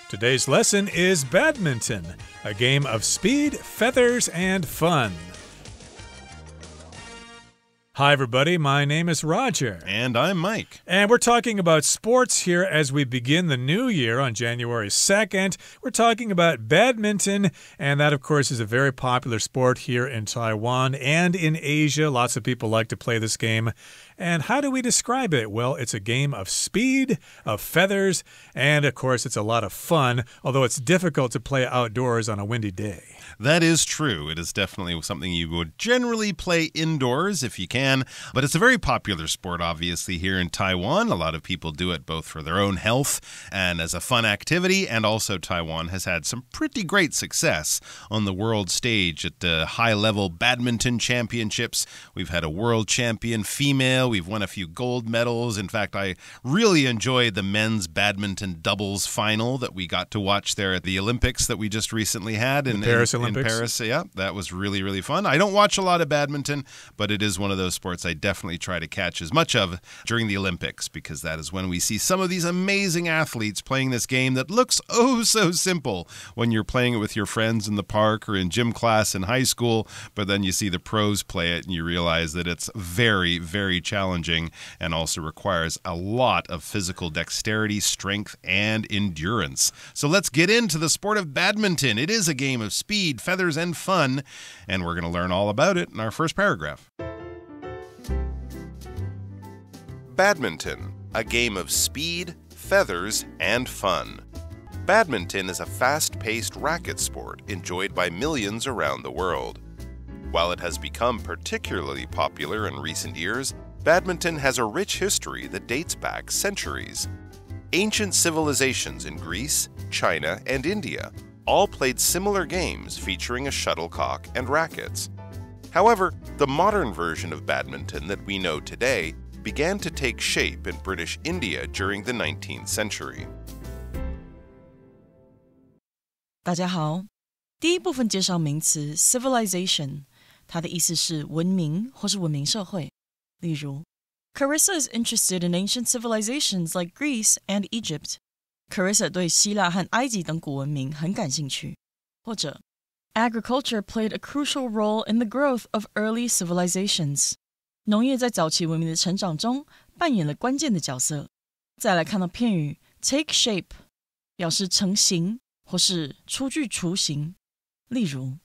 Today's lesson is badminton, a game of speed, feathers, and fun. Hi, everybody. My name is Roger. And I'm Mike. And we're talking about sports here as we begin the new year on January 2nd. We're talking about badminton, and that, of course, is a very popular sport here in Taiwan and in Asia. Lots of people like to play this game. And how do we describe it? Well, it's a game of speed, of feathers, and, of course, it's a lot of fun, although it's difficult to play outdoors on a windy day. That is true. It is definitely something you would generally play indoors if you can, but it's a very popular sport, obviously, here in Taiwan. A lot of people do it both for their own health and as a fun activity, and also Taiwan has had some pretty great success on the world stage at the high-level badminton championships. We've had a world champion female. We've won a few gold medals. In fact, I really enjoyed the men's badminton doubles final that we got to watch there at the Olympics that we just recently had in Paris Olympics. In Paris, yeah, that was really, really fun. I don't watch a lot of badminton, but it is one of those sports I definitely try to catch as much of during the Olympics, because that is when we see some of these amazing athletes playing this game that looks oh so simple when you're playing it with your friends in the park or in gym class in high school, but then you see the pros play it and you realize that it's very, very challenging and also requires a lot of physical dexterity, strength, and endurance. So let's get into the sport of badminton. It is a game of speed, feathers, and fun, and we're going to learn all about it in our first paragraph. Badminton, a game of speed, feathers, and fun. Badminton is a fast-paced racket sport enjoyed by millions around the world. While it has become particularly popular in recent years, badminton has a rich history that dates back centuries. Ancient civilizations in Greece, China, and India all played similar games featuring a shuttlecock and rackets. However, the modern version of badminton that we know today began to take shape in British India during the 19th century. 大家好，第一部分介绍名词 civilization， 它的意思是文明或是文明社会。例如 Carissa is interested in ancient civilizations like Greece and Egypt. Carissa 对希腊和埃及等古文明很感兴趣。或者 Agriculture played a crucial role in the growth of early civilizations. 农业在早期文明的成长中扮演了关键的角色。再来看到片语 take shape， 表示成型或是初具雏形。例如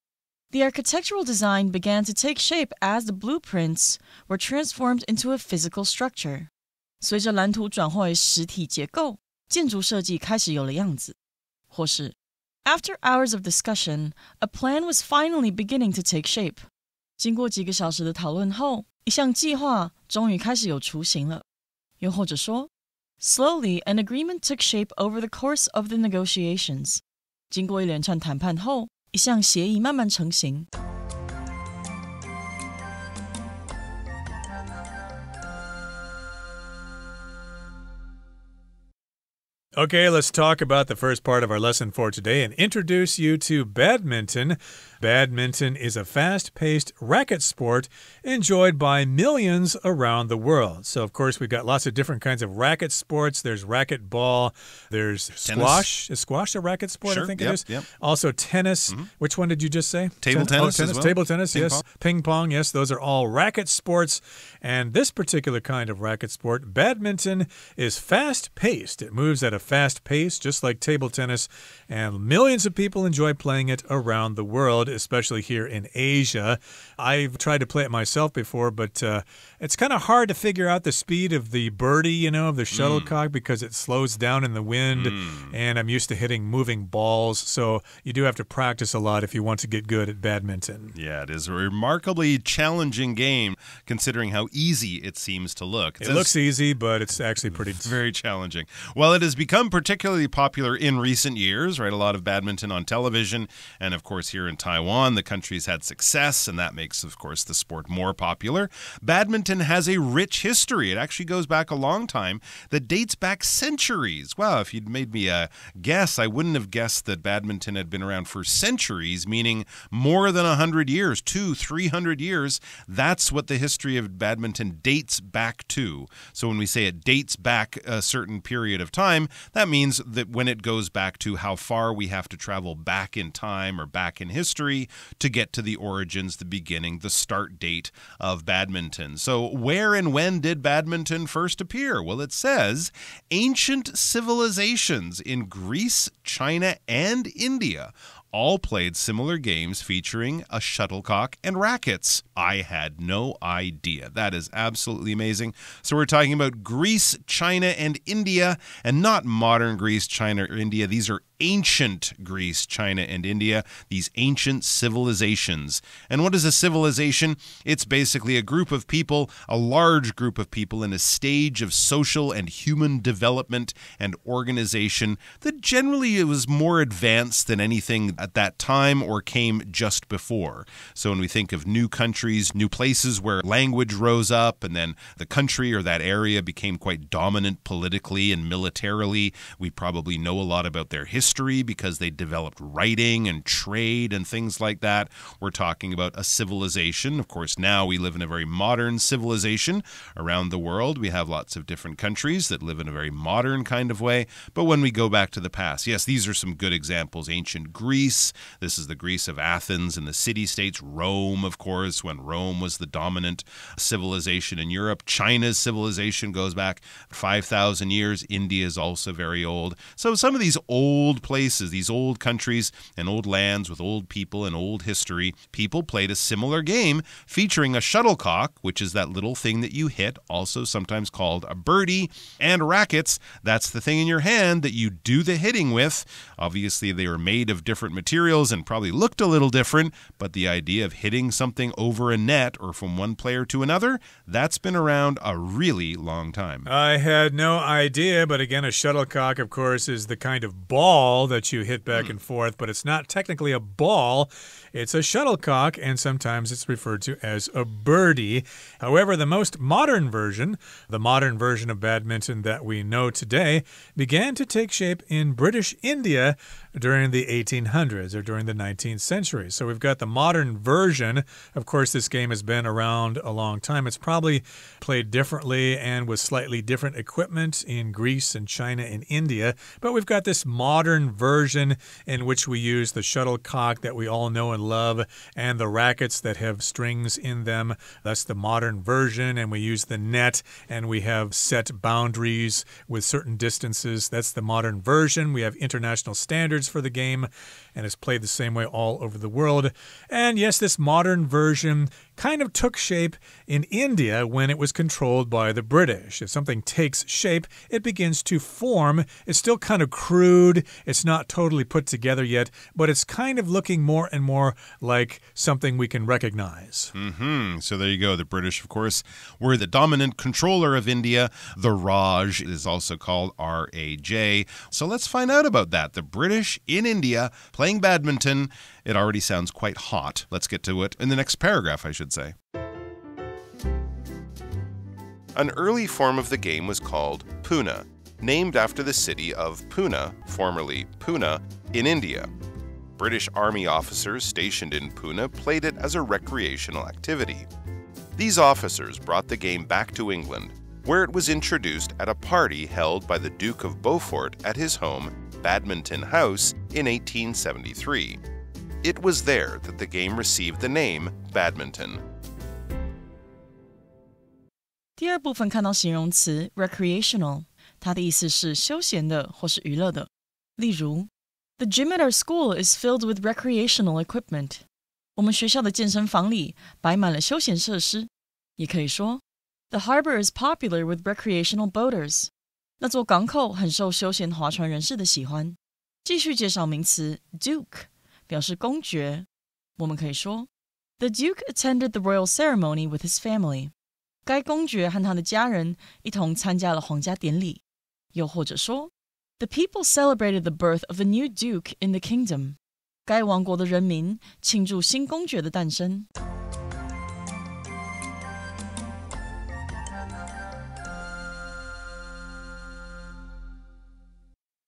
The architectural design began to take shape as the blueprints were transformed into a physical structure. 随着蓝图转化为实体结构，建筑设计开始有了样子。或是 After hours of discussion, a plan was finally beginning to take shape. 经过几个小时的讨论后，一项计划终于开始有雏形了。又或者说 Slowly, an agreement took shape over the course of the negotiations. 经过一连串谈判后，一项协议慢慢成型。Okay, let's talk about the first part of our lesson for today and introduce you to badminton. Badminton is a fast-paced racket sport enjoyed by millions around the world. So, of course, we've got lots of different kinds of racket sports. There's racquetball. There's squash. Is squash a racket sport? Sure, I think it is. Yep. Also tennis. Mm-hmm. Which one did you just say? Table tennis as well. Table tennis, Ping yes. pong. Ping pong, yes. Those are all racket sports. And this particular kind of racket sport, badminton, is fast-paced. It moves at a fast pace, just like table tennis, and millions of people enjoy playing it around the world, especially here in Asia. I've tried to play it myself before, but it's kind of hard to figure out the speed of the birdie, of the shuttlecock, because it slows down in the wind, and I'm used to hitting moving balls, so you do have to practice a lot if you want to get good at badminton. Yeah, it is a remarkably challenging game, considering how easy it seems to look. It looks easy, but it's actually pretty very challenging. Well, it has become particularly popular in recent years, right? A lot of badminton on television, and of course here in Taiwan, Taiwan, the country's had success, and that makes, of course, the sport more popular. Badminton has a rich history. It actually goes back a long time that dates back centuries. Wow, if you'd made me guess, I wouldn't have guessed that badminton had been around for centuries, meaning more than 100 years, 200-300 years. That's what the history of badminton dates back to. So when we say it dates back a certain period of time, that means that when it goes back to how far we have to travel back in time or back in history to get to the origins, the beginning, the start date of badminton. So where and when did badminton first appear? Well, it says ancient civilizations in Greece, China, and India all played similar games featuring a shuttlecock and rackets. I had no idea. That is absolutely amazing. So we're talking about Greece, China, and India, and not modern Greece, China, or India. These are ancient Greece, China, and India, these ancient civilizations. And what is a civilization? It's basically a group of people, a large group of people in a stage of social and human development and organization that generally was more advanced than anything at that time or came just before. So when we think of new countries, new places where language rose up and then the country or that area became quite dominant politically and militarily, we probably know a lot about their history because they developed writing and trade and things like that. We're talking about a civilization. Of course, now we live in a very modern civilization around the world. We have lots of different countries that live in a very modern kind of way. But when we go back to the past, yes, these are some good examples. Ancient Greece, this is the Greece of Athens and the city-states. Rome, of course, when Rome was the dominant civilization in Europe. China's civilization goes back 5,000 years. India is also very old. So some of these old places, these old countries and old lands with old people and old history, people played a similar game featuring a shuttlecock, which is that little thing that you hit, also sometimes called a birdie, and rackets. That's the thing in your hand that you do the hitting with. Obviously, they were made of different materials and probably looked a little different, but the idea of hitting something over a net or from one player to another, that's been around a really long time. I had no idea, but again, a shuttlecock, of course, is the kind of ball that you hit back and forth, but it's not technically a ball. It's a shuttlecock, and sometimes it's referred to as a birdie. However, the most modern version, the modern version of badminton that we know today, began to take shape in British India during the 1800s or during the 19th century. So we've got the modern version. Of course, this game has been around a long time. It's probably played differently and with slightly different equipment in Greece and China and India. But we've got this modern version in which we use the shuttlecock that we all know and love and the rackets that have strings in them. That's the modern version. And we use the net and we have set boundaries with certain distances. That's the modern version. We have international standards for the game, and it's played the same way all over the world. And yes, this modern version kind of took shape in India when it was controlled by the British. If something takes shape, it begins to form. It's still kind of crude. It's not totally put together yet, but it's kind of looking more and more like something we can recognize. So there you go. The British, of course, were the dominant controller of India. The Raj is also called R-A-J. So let's find out about that. The British in India playing badminton. It already sounds quite hot. Let's get to it in the next paragraph, I should say. An early form of the game was called Pune, named after the city of Pune, formerly Pune, in India. British Army officers stationed in Pune played it as a recreational activity. These officers brought the game back to England, where it was introduced at a party held by the Duke of Beaufort at his home, Badminton House, in 1873. It was there that the game received the name badminton. 第二部分看到形容词 recreational， 它的意思是休闲的或是娱乐的。例如 The gym at our school is filled with recreational equipment. 我们学校的健身房里摆满了休闲设施。也可以说 The harbor is popular with recreational boaters. 那座港口很受休闲划船人士的喜欢。继续介绍名词 Duke， 表示公爵。我们可以说 The Duke attended the royal ceremony with his family. 该公爵和他的家人一同参加了皇家典礼。又或者说 The people celebrated the birth of a new duke in the kingdom. 该王国的人民庆祝新公爵的诞生。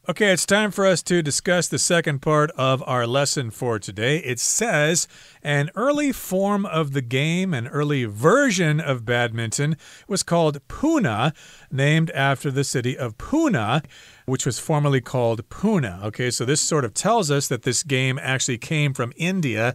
Okay, it's time for us to discuss the second part of our lesson for today. It says, an early form of the game, an early version of badminton, was called Pune, named after the city of Pune, which was formerly called Pune. Okay, so this sort of tells us that this game actually came from India.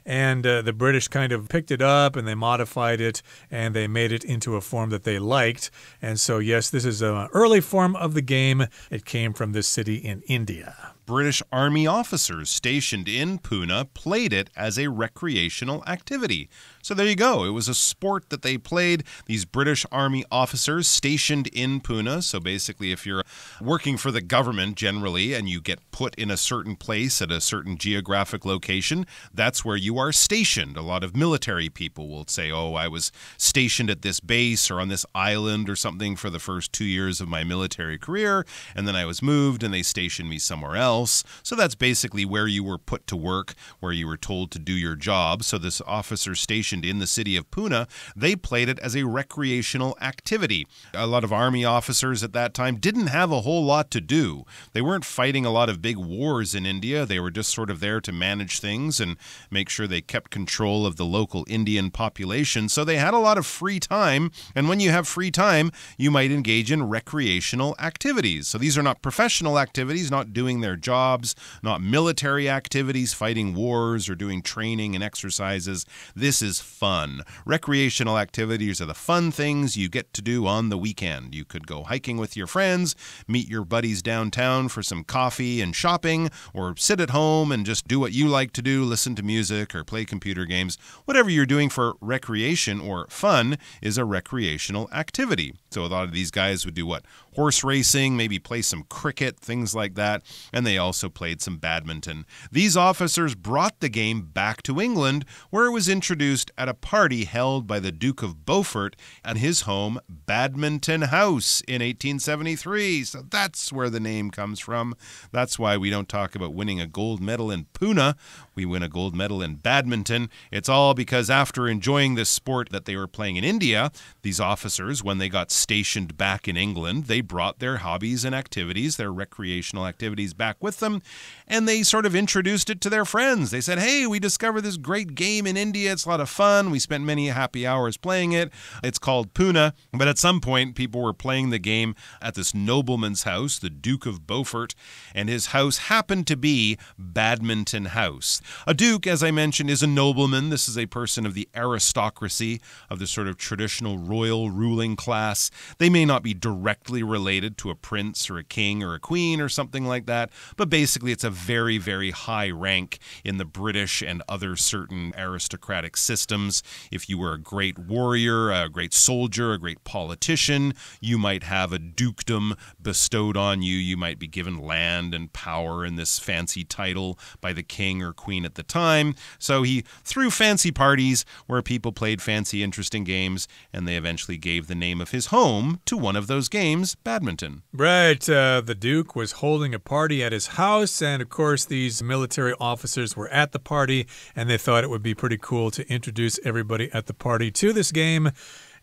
And the British kind of picked it up and they modified it and they made it into a form that they liked. And so, yes, this is an early form of the game. It came from this city in India. British Army officers stationed in Pune played it as a recreational activity. So there you go. It was a sport that they played. These British Army officers stationed in Pune. So basically, if you're working for the government generally and you get put in a certain place at a certain geographic location, that's where you are stationed. A lot of military people will say, oh, I was stationed at this base or on this island or something for the first 2 years of my military career, and then I was moved and they stationed me somewhere else. So that's basically where you were put to work, where you were told to do your job. So this officer stationed in the city of Pune, they played it as a recreational activity. A lot of army officers at that time didn't have a whole lot to do. They weren't fighting a lot of big wars in India. They were just sort of there to manage things and make sure they kept control of the local Indian population. So they had a lot of free time. And when you have free time, you might engage in recreational activities. So these are not professional activities, not doing their jobs, not military activities, fighting wars or doing training and exercises. This is fun. Recreational activities are the fun things you get to do on the weekend. You could go hiking with your friends, meet your buddies downtown for some coffee and shopping, or sit at home and just do what you like to do, listen to music or play computer games. Whatever you're doing for recreation or fun is a recreational activity. So a lot of these guys would do what? Horse racing, maybe play some cricket, things like that. And they also played some badminton. These officers brought the game back to England, where it was introduced at a party held by the Duke of Beaufort at his home Badminton House in 1873. So that's where the name comes from. That's why we don't talk about winning a gold medal in Pune. We win a gold medal in badminton. It's all because after enjoying this sport that they were playing in India, these officers, when they got stationed back in England, they brought their hobbies and activities, their recreational activities back with them, and they sort of introduced it to their friends. They said, hey, we discovered this great game in India. It's a lot of fun. We spent many happy hours playing it. It's called Pune. But at some point, people were playing the game at this nobleman's house, the Duke of Beaufort, and his house happened to be Badminton House. A duke, as I mentioned, is a nobleman. This is a person of the aristocracy, of the sort of traditional royal ruling class. They may not be directly related to a prince or a king or a queen or something like that, but basically it's a very, very high rank in the British and other certain aristocratic systems. If you were a great warrior, a great soldier, a great politician, you might have a dukedom bestowed on you. You might be given land and power and this fancy title by the king or queen at the time. So he threw fancy parties where people played fancy, interesting games, and they eventually gave the name of his home to one of those games, badminton. Right. The Duke was holding a party at his house, and of course these military officers were at the party, and they thought it would be pretty cool to introduce everybody at the party to this game.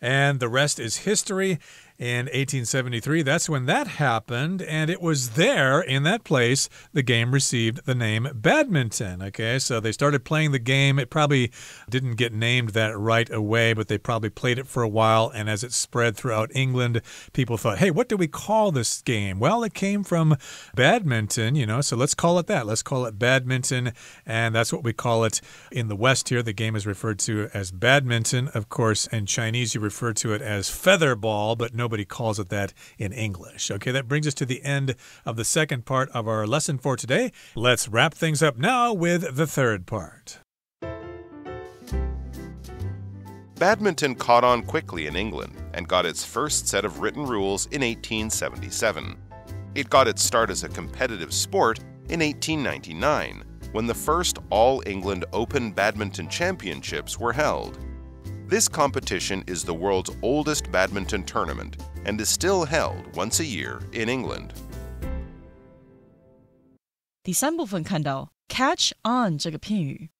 And the rest is history. In 1873, that's when that happened, and it was there, in that place, the game received the name badminton, okay? So they started playing the game. It probably didn't get named that right away, but they probably played it for a while, and as it spread throughout England, people thought, hey, what do we call this game? Well, it came from badminton, you know, so let's call it that. Let's call it badminton, and that's what we call it in the West here. The game is referred to as badminton. Of course, in Chinese, you refer to it as featherball, but nobody calls it that in English. Okay, that brings us to the end of the second part of our lesson for today. Let's wrap things up now with the third part. Badminton caught on quickly in England and got its first set of written rules in 1877. It got its start as a competitive sport in 1899, when the first All England Open Badminton Championships were held. This competition is the world's oldest badminton tournament and is still held once a year in England. 第三部分看到 catch on 这个片语，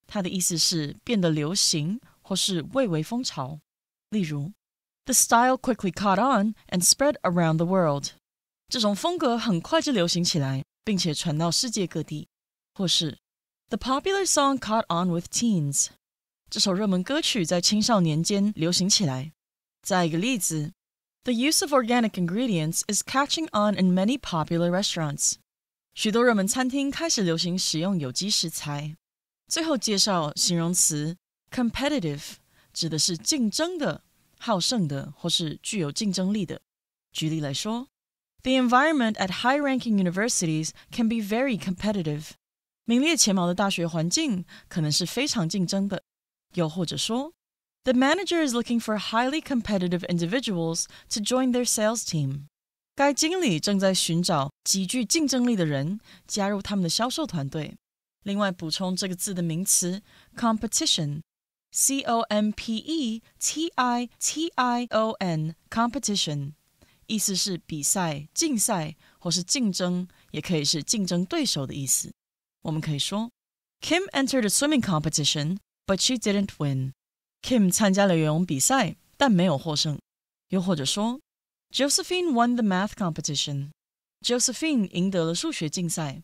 它的意思是变得流行或是蔚为风潮。例如 The style quickly caught on and spread around the world. 这种风格很快就流行起来，并且传到世界各地。或是 The popular song caught on with teens. 这首热门歌曲在青少年间流行起来。再一个例子 The use of organic ingredients is catching on in many popular restaurants. 许多热门餐厅开始流行使用有机食材。最后介绍形容词 competitive， 指的是竞争的、好胜的或是具有竞争力的。举例来说 The environment at high-ranking universities can be very competitive. 名列前茅的大学环境可能是非常竞争的。又或者说 The manager is looking for highly competitive individuals to join their sales team. 该经理正在寻找极具竞争力的人加入他们的销售团队。另外补充这个字的名词 competition, C-O-M-P-E-T-I-T-I-O-N, competition, 意思是比赛、竞赛或是竞争，也可以是竞争对手的意思。我们可以说 Kim entered a swimming competition, but she didn't win. Kim 参加了游泳比赛，但没有获胜。又或者说Josephine won the math competition. Josephine 赢得了数学竞赛。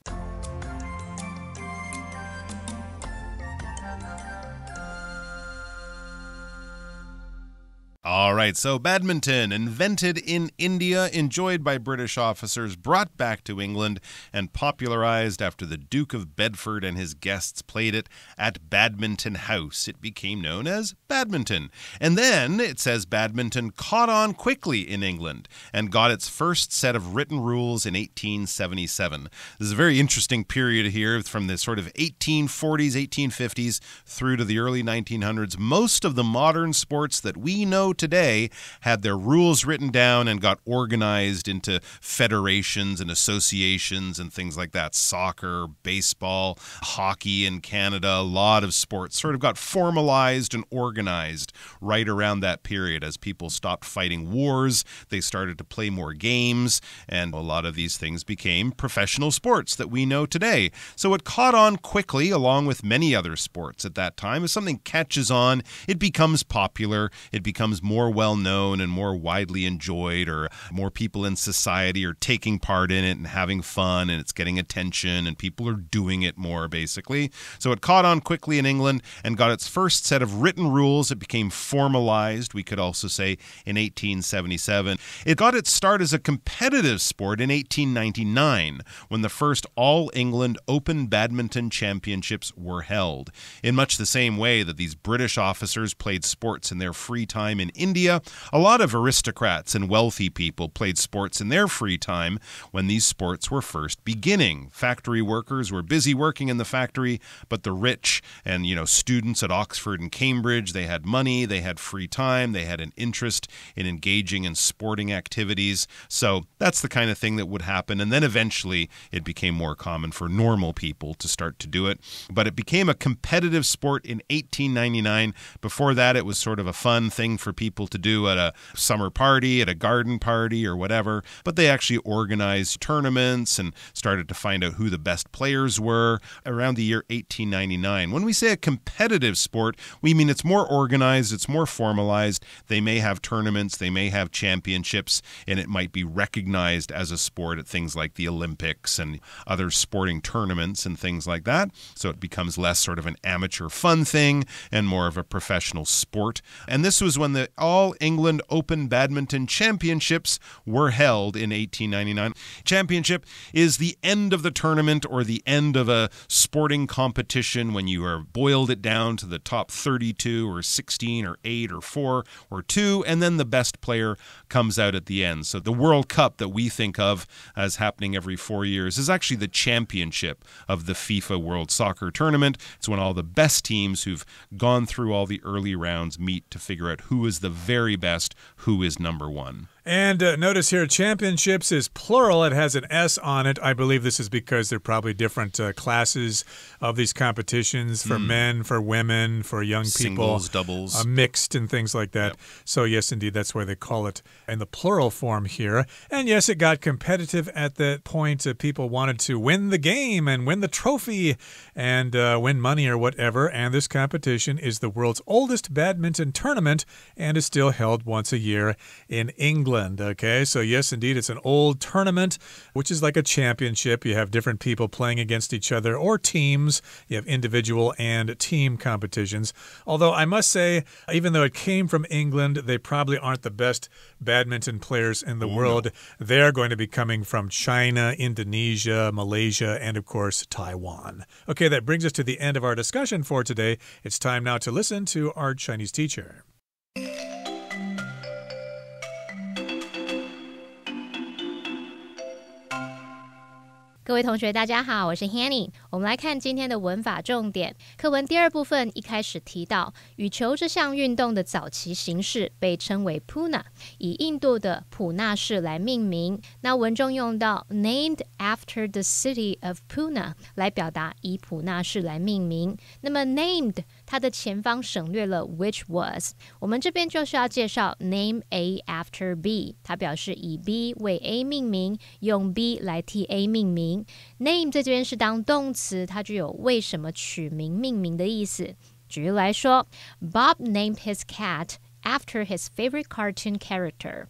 All right, so badminton, invented in India, enjoyed by British officers, brought back to England, and popularized after the Duke of Bedford and his guests played it at Badminton House. It became known as badminton. And then, it says badminton caught on quickly in England and got its first set of written rules in 1877. This is a very interesting period here from the sort of 1840s, 1850s through to the early 1900s. Most of the modern sports that we know today had their rules written down and got organized into federations and associations and things like that. Soccer, baseball, hockey in Canada, a lot of sports sort of got formalized and organized right around that period. As people stopped fighting wars, they started to play more games, and a lot of these things became professional sports that we know today. So it caught on quickly, along with many other sports at that time. If something catches on, it becomes popular, it becomes more well-known and more widely enjoyed, or more people in society are taking part in it and having fun, and it's getting attention, and people are doing it more, basically. So it caught on quickly in England and got its first set of written rules. It became formalized, we could also say, in 1877. It got its start as a competitive sport in 1899, when the first All-England Open Badminton Championships were held. In much the same way that these British officers played sports in their free time in India, a lot of aristocrats and wealthy people played sports in their free time when these sports were first beginning. Factory workers were busy working in the factory, but the rich and, students at Oxford and Cambridge, they had money, they had free time, they had an interest in engaging in sporting activities. So that's the kind of thing that would happen. And then eventually it became more common for normal people to start to do it. But it became a competitive sport in 1899. Before that, it was sort of a fun thing for people to do at a summer party, at a garden party, or whatever. But they actually organized tournaments and started to find out who the best players were around the year 1899. When we say a competitive sport, we mean it's more organized, it's more formalized. They may have tournaments, they may have championships, and it might be recognized as a sport at things like the Olympics and other sporting tournaments and things like that. So it becomes less sort of an amateur fun thing and more of a professional sport. And this was when the All-England Open Badminton Championships were held in 1899. Championship is the end of the tournament or the end of a sporting competition when you are boiled it down to the top 32 or 16 or 8 or 4 or 2, and then the best player comes out at the end. So the World Cup that we think of as happening every 4 years is actually the championship of the FIFA World Soccer Tournament. It's when all the best teams who've gone through all the early rounds meet to figure out who is the very best, who is number one. And notice here, championships is plural. It has an S on it. I believe this is because there are probably different classes of these competitions for men, for women, for young people. Singles, doubles. Mixed and things like that. Yep. So yes, indeed, that's why they call it in the plural form here. And yes, it got competitive at that point. People wanted to win the game and win the trophy and win money or whatever. And this competition is the world's oldest badminton tournament and is still held once a year in England. Okay, so yes, indeed, it's an old tournament, which is like a championship. You have different people playing against each other or teams. You have individual and team competitions. Although I must say, even though it came from England, they probably aren't the best badminton players in the world. No. They're going to be coming from China, Indonesia, Malaysia, and of course, Taiwan. Okay, that brings us to the end of our discussion for today. It's time now to listen to our Chinese teacher. 各位同学大家好，我是 Hanny。 我们来看今天的文法重点。课文第二部分一开始提到，羽球这项运动的早期形式被称为 Puna， 以印度的普纳市来命名。那文中用到 named after the city of Puna 来表达以普纳市来命名。那么 named 它的前方省略了 which was， 我们这边就是要介绍 name A after B， 它表示以 B 为 A 命名，用 B 来替 A 命名。Name 在这边是当动词，它具有为什么取名命名的意思。举例来说 Bob named his cat after his favorite cartoon character。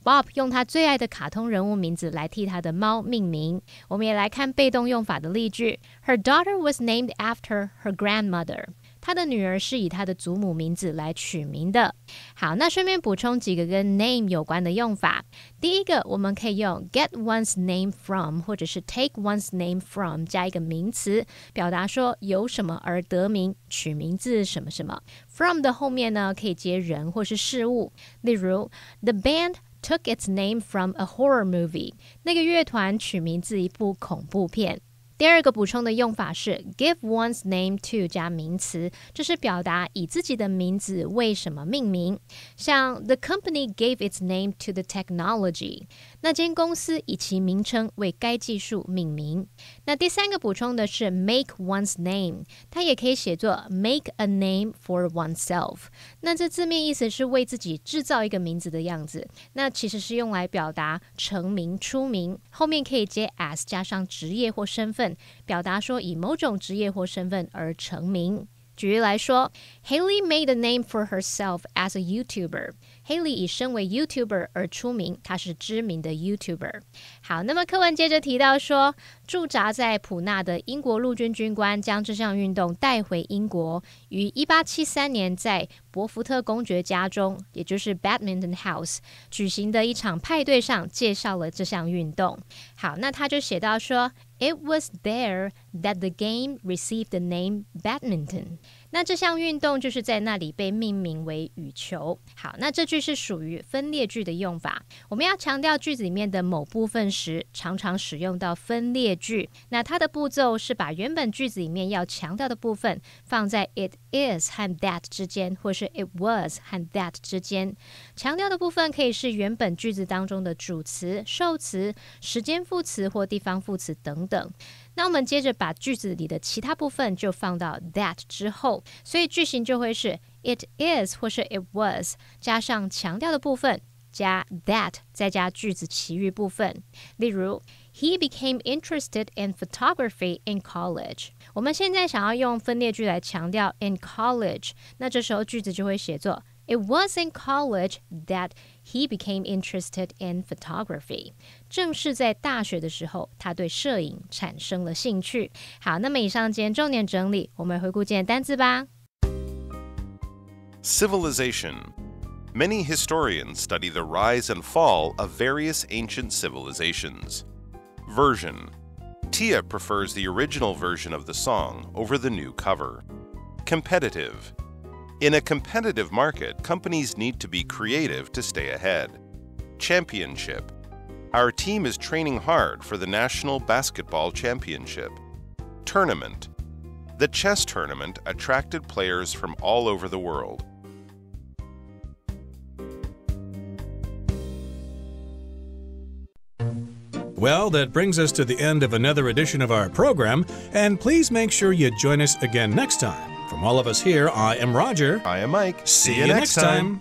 Bob 用他最爱的卡通人物名字来替他的猫命名。我们也来看被动用法的例句 Her daughter was named after her grandmother。他的女儿是以他的祖母名字来取名的。好，那顺便补充几个跟 name 有关的用法。第一个，我们可以用 get one's name from 或者是 take one's name from 加一个名词，表达说由什么而得名，取名自什么什么。from 的后面呢，可以接人或是事物。例如 The band took its name from a horror movie。 那个乐团取名自一部恐怖片。第二个补充的用法是 give one's name to 加名词，这是表达以自己的名字为什么命名。像 The company gave its name to the technology， 那间公司以其名称为该技术命名。那第三个补充的是 make one's name， 它也可以写作 make a name for oneself。 那这字面意思是为自己制造一个名字的样子，那其实是用来表达成名出名，后面可以接 as 加上职业或身份，表达说以某种职业或身份而成名。举例来说 Haley made a name for herself as a YouTuber。 Haley 以身为 YouTuber 而出名，她是知名的 YouTuber。 好，那么课文接着提到说，驻扎在普纳的英国陆军军官将这项运动带回英国，于1873年在伯福特公爵家中，也就是 Badminton House 举行的一场派对上介绍了这项运动。好，那他就写到说It was there that the game received the name badminton。 那这项运动就是在那里被命名为羽球。好，那这句是属于分列句的用法。我们要强调句子里面的某部分时，常常使用到分列句。那它的步骤是把原本句子里面要强调的部分放在 it is 和 that 之间，或是 it was 和 that 之间。强调的部分可以是原本句子当中的主词、受词、时间副词或地方副词等等。那我们接着把句子里的其他部分就放到 that 之后，所以句型就会是 it is 或是 it was 加上强调的部分加 that 再加句子其余部分。例如 He became interested in photography in college。 我们现在想要用分列句来强调 in college， 那这时候句子就会写作It was in college that he became interested in photography。 正是在大学的时候，他对摄影产生了兴趣。好，那么以上今天重点整理，我们回顾今天单字吧。 Civilization. Many historians study the rise and fall of various ancient civilizations. Version. Tia prefers the original version of the song over the new cover. Competitive. In a competitive market, companies need to be creative to stay ahead. Championship. Our team is training hard for the National Basketball Championship. Tournament. The chess tournament attracted players from all over the world. Well, that brings us to the end of another edition of our program, and please make sure you join us again next time. From all of us here, I am Roger. I am Mike. See you next time.